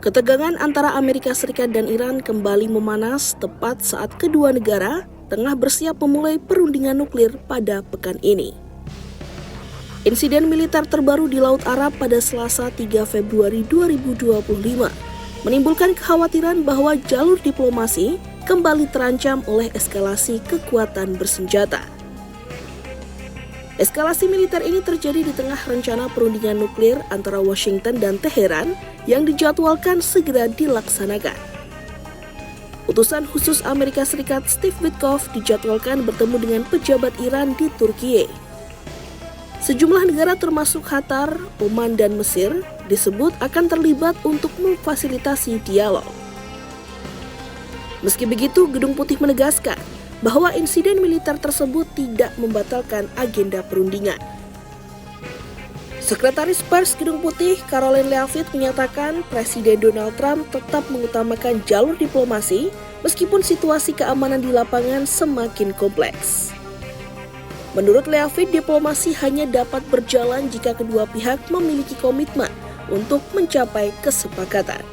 Ketegangan antara Amerika Serikat dan Iran kembali memanas tepat saat kedua negara tengah bersiap memulai perundingan nuklir pada pekan ini. Insiden militer terbaru di Laut Arab pada Selasa 3 Februari 2025 menimbulkan kekhawatiran bahwa jalur diplomasi kembali terancam oleh eskalasi kekuatan bersenjata. Eskalasi militer ini terjadi di tengah rencana perundingan nuklir antara Washington dan Teheran yang dijadwalkan segera dilaksanakan. Utusan khusus Amerika Serikat Steve Witkoff dijadwalkan bertemu dengan pejabat Iran di Turkiye. Sejumlah negara termasuk Qatar, Oman, dan Mesir disebut akan terlibat untuk memfasilitasi dialog. Meski begitu, Gedung Putih menegaskan bahwa insiden militer tersebut tidak membatalkan agenda perundingan. Sekretaris Pers Gedung Putih, Karoline Leavitt, menyatakan Presiden Donald Trump tetap mengutamakan jalur diplomasi meskipun situasi keamanan di lapangan semakin kompleks. Menurut Leavitt, diplomasi hanya dapat berjalan jika kedua pihak memiliki komitmen untuk mencapai kesepakatan.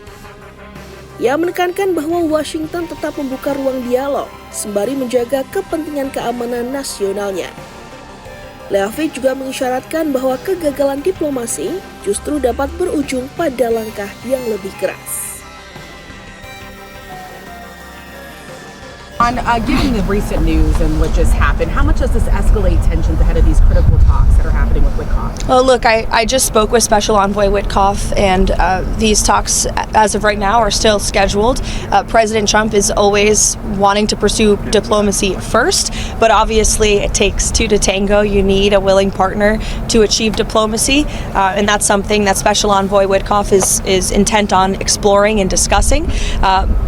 Ia menekankan bahwa Washington tetap membuka ruang dialog sembari menjaga kepentingan keamanan nasionalnya. Leavitt juga mengisyaratkan bahwa kegagalan diplomasi justru dapat berujung pada langkah yang lebih keras. Given the recent news and what just happened, how much does this escalate tensions ahead of these critical talks that are happening with Witkoff? Well, look, I just spoke with Special Envoy Witkoff, and these talks, as of right now, are still scheduled. President Trump is always wanting to pursue diplomacy first, but obviously it takes two to tango. You need a willing partner to achieve diplomacy, and that's something that Special Envoy Witkoff is intent on exploring and discussing.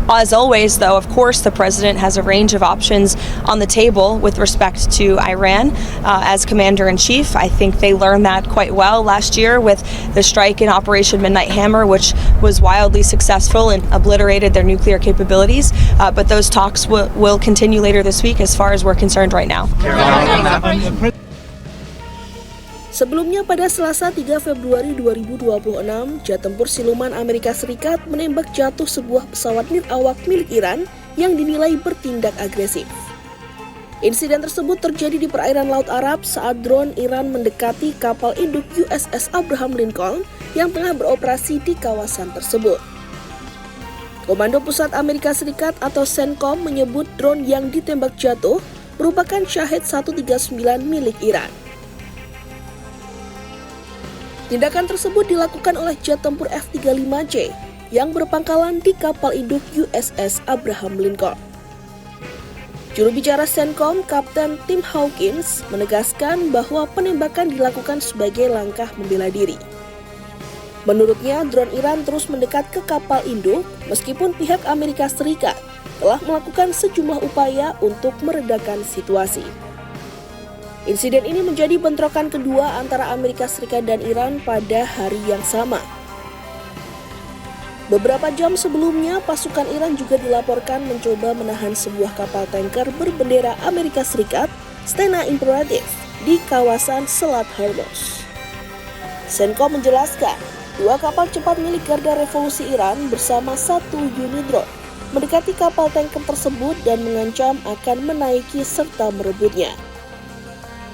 As always, though, of course, the president has a range of options on the table with respect to Iran as commander-in-chief. I think they learned that quite well last year with the strike in Operation Midnight Hammer, which was wildly successful and obliterated their nuclear capabilities. But those talks will continue later this week as far as we're concerned right now. Sebelumnya pada Selasa 3 Februari 2026, jet tempur siluman Amerika Serikat menembak jatuh sebuah pesawat nirawak milik Iran yang dinilai bertindak agresif. Insiden tersebut terjadi di perairan Laut Arab saat drone Iran mendekati kapal induk USS Abraham Lincoln yang tengah beroperasi di kawasan tersebut. Komando Pusat Amerika Serikat atau CENTCOM menyebut drone yang ditembak jatuh merupakan Shahed 139 milik Iran. Tindakan tersebut dilakukan oleh jet tempur F-35C yang berpangkalan di kapal induk USS Abraham Lincoln. Juru bicara CENTCOM, Kapten Tim Hawkins, menegaskan bahwa penembakan dilakukan sebagai langkah membela diri. Menurutnya, drone Iran terus mendekat ke kapal induk meskipun pihak Amerika Serikat telah melakukan sejumlah upaya untuk meredakan situasi. Insiden ini menjadi bentrokan kedua antara Amerika Serikat dan Iran pada hari yang sama. Beberapa jam sebelumnya, pasukan Iran juga dilaporkan mencoba menahan sebuah kapal tanker berbendera Amerika Serikat, Stena Imperatif, di kawasan Selat Hormuz. CENTCOM menjelaskan, dua kapal cepat milik Garda Revolusi Iran bersama satu unit drone mendekati kapal tanker tersebut dan mengancam akan menaiki serta merebutnya.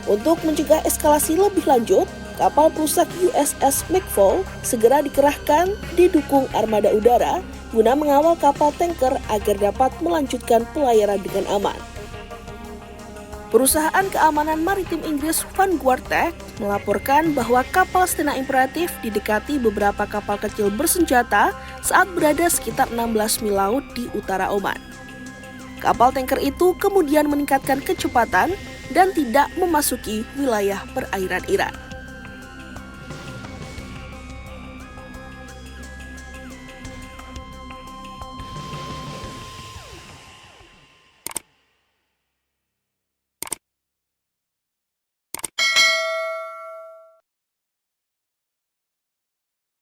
Untuk mencegah eskalasi lebih lanjut, kapal perusak USS McFaul segera dikerahkan didukung armada udara guna mengawal kapal tanker agar dapat melanjutkan pelayaran dengan aman. Perusahaan keamanan maritim Inggris Vanguard Tech melaporkan bahwa kapal Stena Imperatif didekati beberapa kapal kecil bersenjata saat berada sekitar 16 mil laut di utara Oman. Kapal tanker itu kemudian meningkatkan kecepatan dan tidak memasuki wilayah perairan Iran.